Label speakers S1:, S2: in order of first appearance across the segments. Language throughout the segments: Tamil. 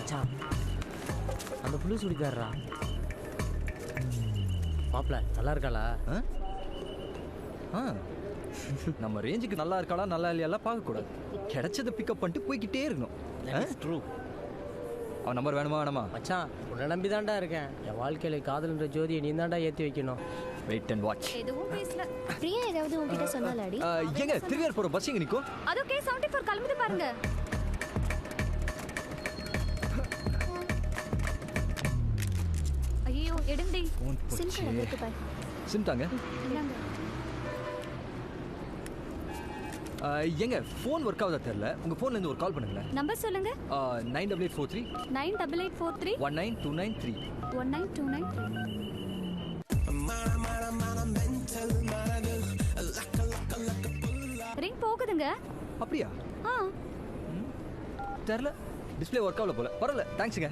S1: மச்சான் அந்த புளி சுடிக்காரா மாப்பிள்ள நல்லா இருக்காளா?
S2: நம்ம ரேஞ்சுக்கு நல்லா இருக்காளா நல்லா இல்லையெல்லாம் பார்க்கக்கூடாது. கிடைச்சதை பிக்கப் பண்ணிட்டு போய்கிட்டே இருக்கணும்.
S1: ட்ரூ.
S2: அவன் நம்பர் வேணுமா வேணாமா?
S1: மச்சான் உன்னை நம்பி தான்டா இருக்கேன். என் வாழ்க்கையில காதல்ன்ற ஜோதியை நீ தான்டா ஏற்றி வைக்கணும்.
S2: Wait and watch.
S3: எதுவும் பேசல. பிரியா ஏதாவது உன்கிட்ட சொன்னாலாடி?
S2: எங்க திருவியர் போற பஸ் எங்க நிக்கும்?
S3: அது ஓகே 74 கிளம்புது பாருங்க. ஐயோ எடுங்கடி. சிம்பிளா இருக்கு பாரு.
S2: சிம்டாங்க.
S3: இந்தாங்க.
S2: எங்க ஃபோன் ஒர்க் ஆகுதா தெரியல. உங்க ஃபோன்ல இருந்து ஒரு கால் பண்ணுங்க.
S3: நம்பர் சொல்லுங்க.
S2: 9843
S3: 9843
S2: 19293
S3: 19293. ரிங் போகுதுங்க.
S2: அப்படியா? தெரியல. டிஸ்ப்ளே ஒர்க் ஆகல போல. பரவாயில்ல, தேங்க்ஸுங்க.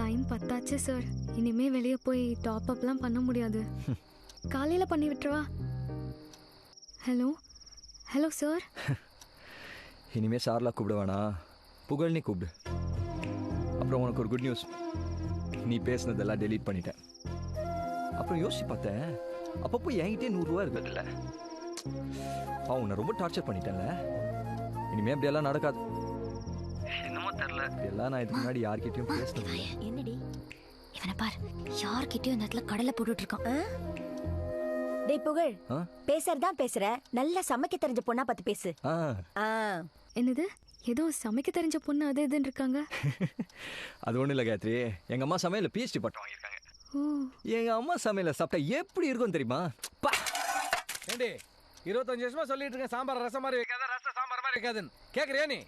S4: டைம் பத்தாச்சு சார். இனிமே வெளியே போய் டாப் அப்லாம் பண்ண முடியாது. காலையில் பண்ணி விட்டுருவா. Hello hello sir.
S2: இனிமே சார்லாம் கூப்பிட வேணாம், புகழ்னி கூப்பிடு. அப்புறம் உனக்கு ஒரு குட் நியூஸ். நீ பேசுனதெல்லாம் டெலீட் பண்ணிட்டேன். அப்புறம் யோசிச்சு பார்த்தேன், அப்பப்போ என்கிட்டே 100 ரூபா இருக்குதுல்ல. உன்னை ரொம்ப டார்ச்சர் பண்ணிட்டேன்ல. இனிமே அப்படியெல்லாம் நடக்காது. என்னமோ தெரியல, எல்லாம் நான் இதுக்கு முன்னாடி யார்கிட்டயும் பேசினது.
S3: என்னடி இவனை பார், யார்கிட்டயும் இந்த இடத்துல கடலை போட்டுட்டு இருக்கான்.
S5: டேய் புகழ், பேசுறதா பேசுற. நல்லா சமைக்க தெரிஞ்ச பொண்ணா பார்த்து பேசு.
S4: என்னது ஏதோ சமைக்க தெரிஞ்ச பொண்ணு அது இதுன்னு இருக்காங்க.
S2: அது ஒன்றும் இல்லை காயத்ரி, எங்கள் அம்மா சமையலில் PhD பட்டம் வாங்கியிருக்காங்க. எங்கள் அம்மா சமையலை சாப்பிட்டா எப்படி இருக்கும் தெரியுமா?
S6: ஏண்டி 25 வருஷமா சொல்லிட்டு இருக்கேன் சாம்பார் ரசம் மாதிரி வைக்காத, ரசம் சாம்பார் மாதிரி வைக்காதுன்னு. கேட்குறியா நீ?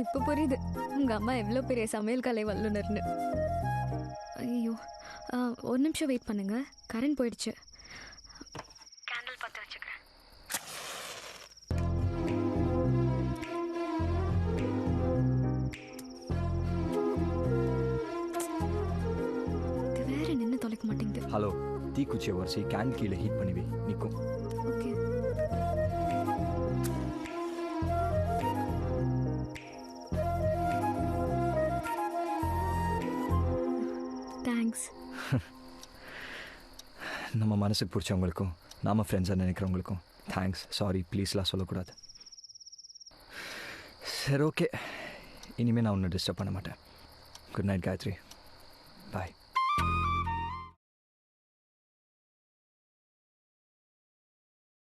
S4: இப்போ புரியுது உங்க அம்மா எவ்வளோ பெரிய சமையல் கலை வல்லுநர்னு. ஐயோ, ஒரு நிமிஷம் வெயிட் பண்ணுங்க, கரண்ட் போயிடுச்சு. கேண்டில் பற்ற வச்சுக்கிறேன். இது வேற நின்று தொலைக்க மாட்டேங்குது.
S2: ஹலோ, தீக்குச்சியை உரசி கேன் கீழே ஹீட் பண்ணி வை, நிற்கும்.
S4: ஓகே. தேங்க்ஸ்.
S2: நம்ம மனசுக்கு பிடிச்சவங்களுக்கும் நாம ஃப்ரெண்ட்ஸாக நினைக்கிறவங்களுக்கும் தேங்க்ஸ், சாரி, ப்ளீஸ்லாம் சொல்லக்கூடாது. சரி, ஓகே, இனிமேல் நான் ஒன்றும் டிஸ்டர்ப் பண்ண மாட்டேன். குட் நைட் காயத்ரி, பாய்.